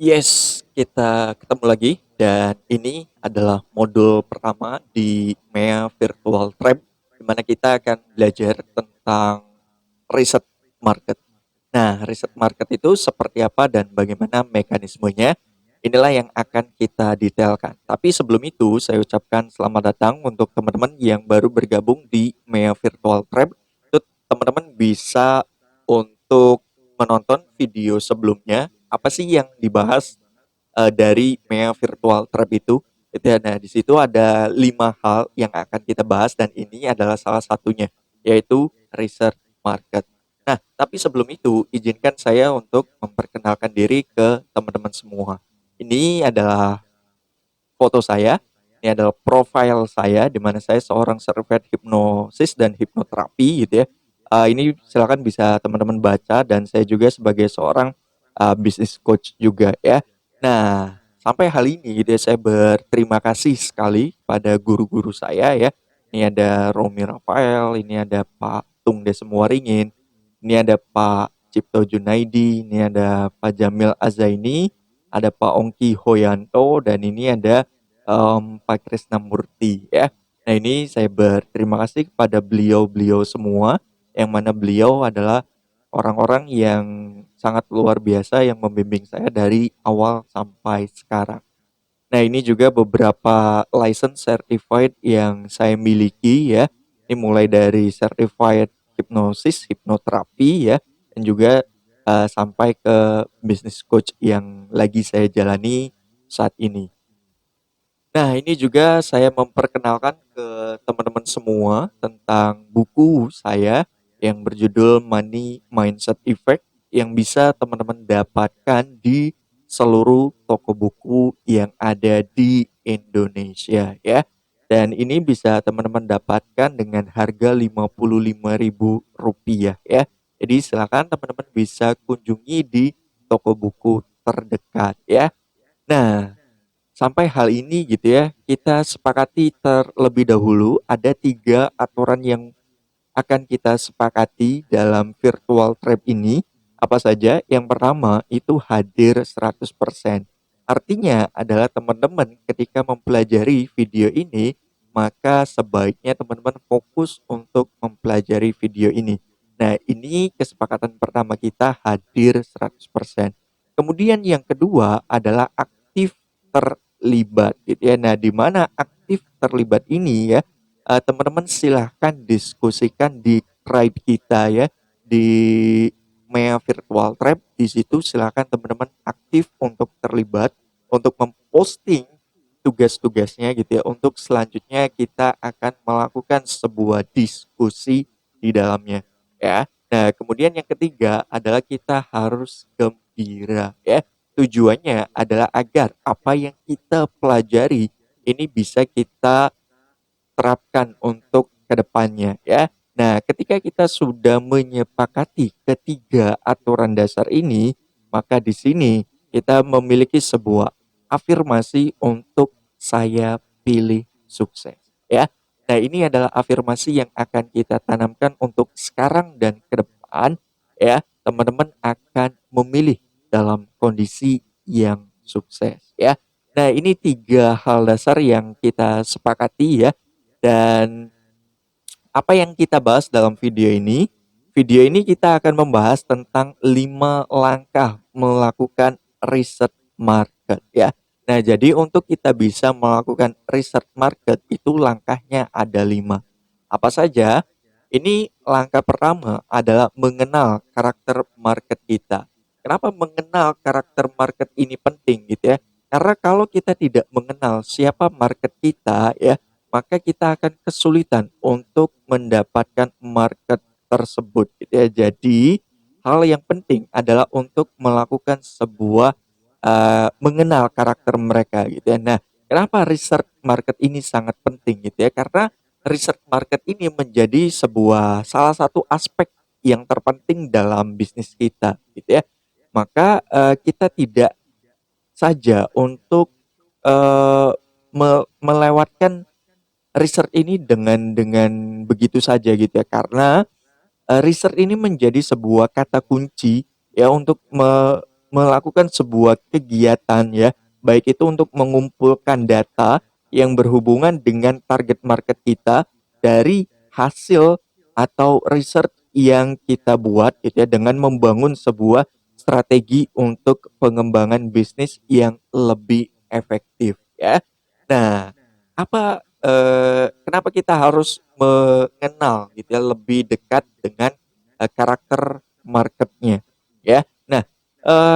Yes, kita ketemu lagi dan ini adalah modul pertama di MEA Virtual Trap di mana kita akan belajar tentang riset market. Nah, riset market itu seperti apa dan bagaimana mekanismenya? Inilah yang akan kita detailkan. Tapi sebelum itu, saya ucapkan selamat datang untuk teman-teman yang baru bergabung di MEA Virtual Trap. Itu teman-teman bisa untuk menonton video sebelumnya. Apa sih yang dibahas dari MEA Virtual Trap itu? Itu ya. Nah, di situ ada 5 hal yang akan kita bahas dan ini adalah salah satunya, yaitu research market. Nah, tapi sebelum itu, izinkan saya untuk memperkenalkan diri ke teman-teman semua. Ini adalah foto saya, ini adalah profile saya, di mana saya seorang certified hipnosis dan hipnoterapi gitu ya. Ini silakan bisa teman-teman baca dan saya juga sebagai seorang business coach juga ya. Nah, sampai hal ini gitu ya, saya berterima kasih sekali pada guru-guru saya ya. Ini ada Romi Rafael, ini ada Pak Tung Desemuaringin, ini ada Pak Cipto Junaidi, ini ada Pak Jamil Azaini, ada Pak Ongki Hoyanto, dan ini ada Pak Krisnamurti ya. Nah, ini saya berterima kasih kepada beliau-beliau semua, yang mana beliau adalah orang-orang yang sangat luar biasa yang membimbing saya dari awal sampai sekarang. Nah, ini juga beberapa license certified yang saya miliki ya. Ini mulai dari certified hipnosis, hipnoterapi ya, dan juga sampai ke business coach yang lagi saya jalani saat ini. Nah, ini juga saya memperkenalkan ke teman-teman semua tentang buku saya yang berjudul Money Mindset Effect yang bisa teman-teman dapatkan di seluruh toko buku yang ada di Indonesia ya. Dan ini bisa teman-teman dapatkan dengan harga Rp55.000 ya. Jadi silakan teman-teman bisa kunjungi di toko buku terdekat ya. Nah, sampai hal ini gitu ya, kita sepakati terlebih dahulu ada 3 aturan yang akan kita sepakati dalam virtual trap ini. Apa saja? Yang pertama itu hadir 100%. Artinya adalah teman-teman ketika mempelajari video ini, maka sebaiknya teman-teman fokus untuk mempelajari video ini. Nah, ini kesepakatan pertama kita hadir 100%. Kemudian yang kedua adalah aktif terlibat gitu ya. Nah, di mana aktif terlibat ini ya, teman-teman silahkan diskusikan di tribe kita ya, di MEA Virtual Trap. Di situ silahkan teman-teman aktif untuk terlibat, untuk memposting tugas-tugasnya gitu ya. Untuk selanjutnya kita akan melakukan sebuah diskusi di dalamnya ya. Nah, kemudian yang ketiga adalah kita harus gembira ya. Tujuannya adalah agar apa yang kita pelajari ini bisa kita terapkan untuk kedepannya ya. Nah, ketika kita sudah menyepakati ketiga aturan dasar ini, maka di sini kita memiliki sebuah afirmasi untuk saya pilih sukses ya. Nah, ini adalah afirmasi yang akan kita tanamkan untuk sekarang dan ke depan ya. Teman-teman akan memilih dalam kondisi yang sukses ya. Nah, ini 3 hal dasar yang kita sepakati ya. Dan apa yang kita bahas dalam video ini? Video ini kita akan membahas tentang 5 langkah melakukan riset market ya. Nah, jadi untuk kita bisa melakukan riset market itu langkahnya ada 5. Apa saja? Ini langkah pertama adalah mengenal karakter market kita. Kenapa mengenal karakter market ini penting gitu ya? Karena kalau kita tidak mengenal siapa market kita ya, maka kita akan kesulitan untuk mendapatkan market tersebut gitu ya. Jadi hal yang penting adalah untuk melakukan sebuah mengenal karakter mereka gitu ya. Nah, kenapa research market ini sangat penting gitu ya? Karena research market ini menjadi sebuah salah satu aspek yang terpenting dalam bisnis kita gitu ya. Maka kita tidak saja untuk melewatkan riset ini dengan begitu saja gitu ya, karena, riset ini menjadi sebuah kata kunci ya untuk melakukan sebuah kegiatan ya, baik itu untuk mengumpulkan data yang berhubungan dengan target market kita dari hasil atau research yang kita buat gitu ya, dengan membangun sebuah strategi untuk pengembangan bisnis yang lebih efektif ya. Nah, kenapa kita harus mengenal gitu ya, lebih dekat dengan karakter marketnya ya. Nah,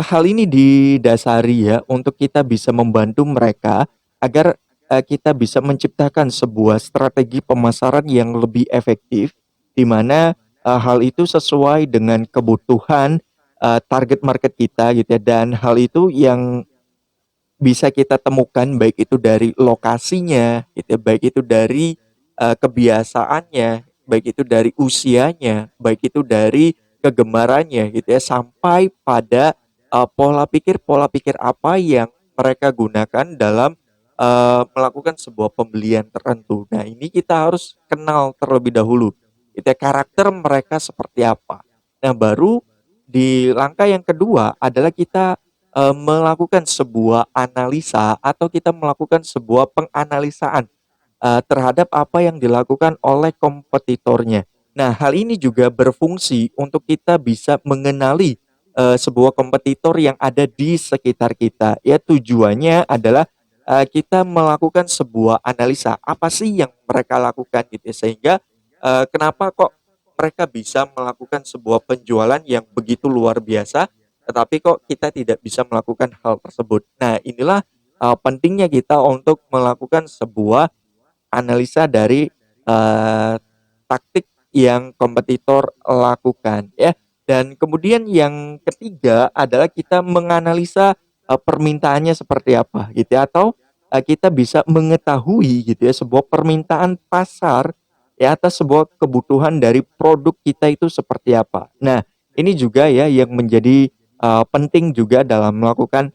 hal ini didasari ya untuk kita bisa membantu mereka agar kita bisa menciptakan sebuah strategi pemasaran yang lebih efektif, di mana hal itu sesuai dengan kebutuhan target market kita gitu ya, dan hal itu yang bisa kita temukan baik itu dari lokasinya gitu ya, baik itu dari kebiasaannya, baik itu dari usianya, baik itu dari kegemarannya gitu ya, sampai pada pola pikir apa yang mereka gunakan dalam melakukan sebuah pembelian tertentu. Nah, ini kita harus kenal terlebih dahulu gitu ya, karakter mereka seperti apa. Nah, baru di langkah yang kedua adalah kita melakukan sebuah analisa atau kita melakukan sebuah penganalisaan terhadap apa yang dilakukan oleh kompetitornya. Nah, hal ini juga berfungsi untuk kita bisa mengenali sebuah kompetitor yang ada di sekitar kita. Ya, tujuannya adalah kita melakukan sebuah analisa apa sih yang mereka lakukan gitu ya, sehingga kenapa kok mereka bisa melakukan sebuah penjualan yang begitu luar biasa, tetapi kok kita tidak bisa melakukan hal tersebut. Nah, inilah pentingnya kita untuk melakukan sebuah analisa dari taktik yang kompetitor lakukan ya. Dan kemudian yang ketiga adalah kita menganalisa permintaannya seperti apa gitu ya, atau kita bisa mengetahui gitu ya sebuah permintaan pasar ya atas sebuah kebutuhan dari produk kita itu seperti apa. Nah, ini juga ya yang menjadi penting juga dalam melakukan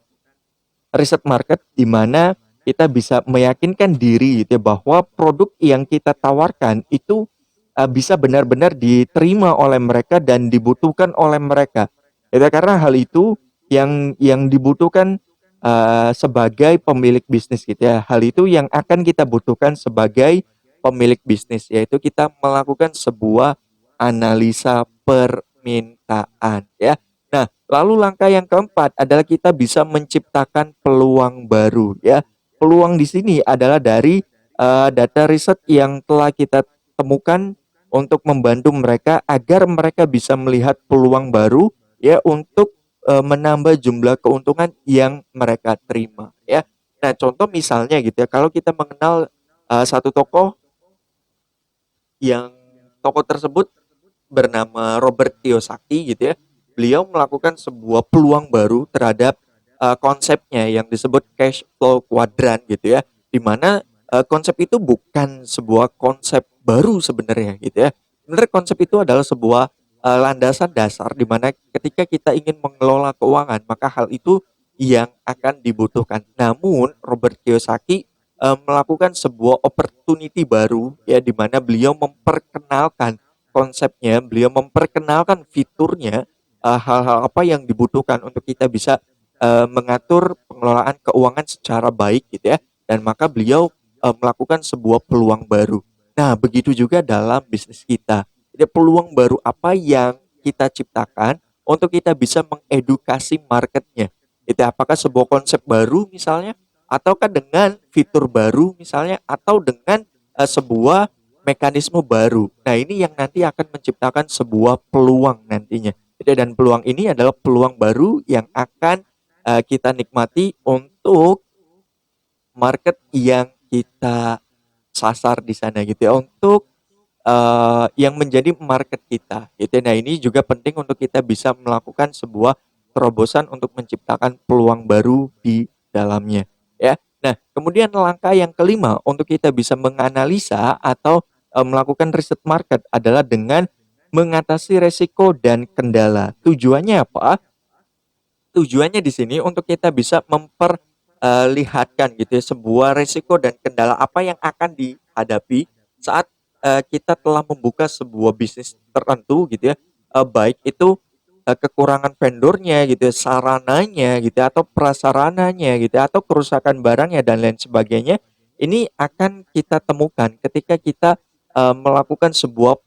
riset market, di mana kita bisa meyakinkan diri gitu ya, bahwa produk yang kita tawarkan itu bisa benar-benar diterima oleh mereka dan dibutuhkan oleh mereka. Itu karena hal itu yang dibutuhkan sebagai pemilik bisnis gitu ya. Hal itu yang akan kita butuhkan sebagai pemilik bisnis, yaitu kita melakukan sebuah analisa permintaan ya. Nah, lalu langkah yang keempat adalah kita bisa menciptakan peluang baru ya. Peluang di sini adalah dari data riset yang telah kita temukan untuk membantu mereka agar mereka bisa melihat peluang baru ya untuk menambah jumlah keuntungan yang mereka terima ya. Nah, contoh misalnya gitu ya, kalau kita mengenal satu tokoh yang tokoh tersebut bernama Robert Kiyosaki gitu ya. Beliau melakukan sebuah peluang baru terhadap konsepnya yang disebut cash flow quadrant gitu ya. Di mana konsep itu bukan sebuah konsep baru sebenarnya gitu ya. Sebenarnya konsep itu adalah sebuah landasan dasar di mana ketika kita ingin mengelola keuangan, maka hal itu yang akan dibutuhkan. Namun Robert Kiyosaki melakukan sebuah opportunity baru ya, di mana beliau memperkenalkan konsepnya, beliau memperkenalkan fiturnya, hal-hal apa yang dibutuhkan untuk kita bisa mengatur pengelolaan keuangan secara baik gitu ya, dan maka beliau melakukan sebuah peluang baru. Nah, begitu juga dalam bisnis kita. Jadi peluang baru apa yang kita ciptakan untuk kita bisa mengedukasi marketnya. Itu apakah sebuah konsep baru misalnya, ataukah dengan fitur baru misalnya, atau dengan sebuah mekanisme baru. Nah, ini yang nanti akan menciptakan sebuah peluang nantinya. Jadi, dan peluang ini adalah peluang baru yang akan kita nikmati untuk market yang kita sasar di sana gitu ya, untuk yang menjadi market kita gitu ya. Nah, ini juga penting untuk kita bisa melakukan sebuah terobosan untuk menciptakan peluang baru di dalamnya ya. Nah, kemudian langkah yang kelima untuk kita bisa menganalisa atau melakukan riset market adalah dengan mengatasi resiko dan kendala. Tujuannya apa? Tujuannya di sini untuk kita bisa memperlihatkan gitu ya sebuah resiko dan kendala apa yang akan dihadapi saat kita telah membuka sebuah bisnis tertentu gitu ya, baik itu kekurangan vendornya gitu ya, sarananya gitu ya, atau prasarananya gitu ya, atau kerusakan barangnya dan lain sebagainya, ini akan kita temukan ketika kita, melakukan sebuah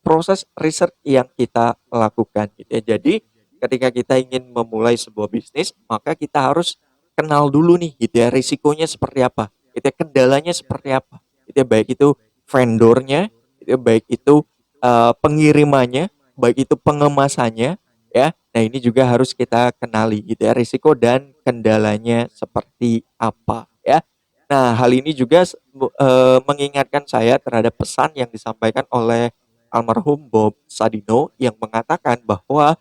proses riset yang kita lakukan gitu ya. Jadi ketika kita ingin memulai sebuah bisnis, maka kita harus kenal dulu nih gitu ya, risikonya seperti apa, gitu ya, kendalanya seperti apa, gitu ya, baik itu vendornya, gitu ya, baik itu, pengirimannya, baik itu pengemasannya, ya. Nah, ini juga harus kita kenali gitu ya, risiko dan kendalanya seperti apa, ya. Nah, hal ini juga mengingatkan saya terhadap pesan yang disampaikan oleh almarhum Bob Sadino yang mengatakan bahwa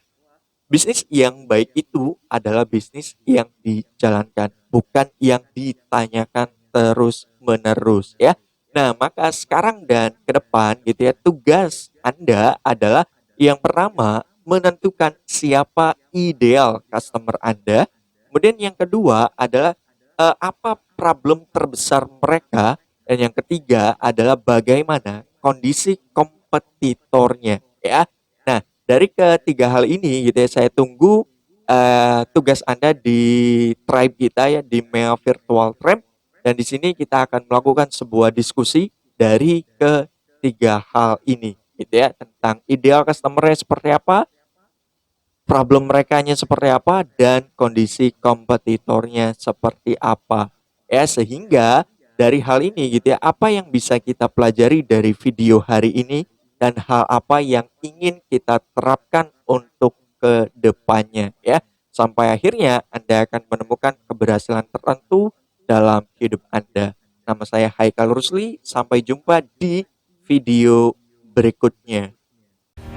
bisnis yang baik itu adalah bisnis yang dijalankan, bukan yang ditanyakan terus-menerus ya. Nah, maka sekarang dan ke depan gitu ya, tugas Anda adalah yang pertama menentukan siapa ideal customer Anda. Kemudian yang kedua adalah apa problem terbesar mereka dan yang ketiga adalah bagaimana kondisi kompetitornya ya. Nah, dari ketiga hal ini gitu ya, saya tunggu tugas Anda di tribe kita ya, di Mea Virtual Tribe, dan di sini kita akan melakukan sebuah diskusi dari ketiga hal ini gitu ya, tentang ideal customer-nya seperti apa, problem merekanya seperti apa, dan kondisi kompetitornya seperti apa. Ya, sehingga dari hal ini gitu ya, apa yang bisa kita pelajari dari video hari ini dan hal apa yang ingin kita terapkan untuk ke depannya ya. Sampai akhirnya Anda akan menemukan keberhasilan tertentu dalam hidup Anda. Nama saya Haikal Rusli, sampai jumpa di video berikutnya.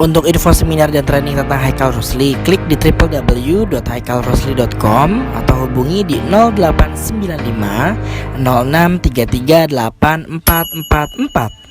Untuk info seminar dan training tentang Haikal Rusli, klik di www.haikalrusli.com atau hubungi di 0895 0633 8444.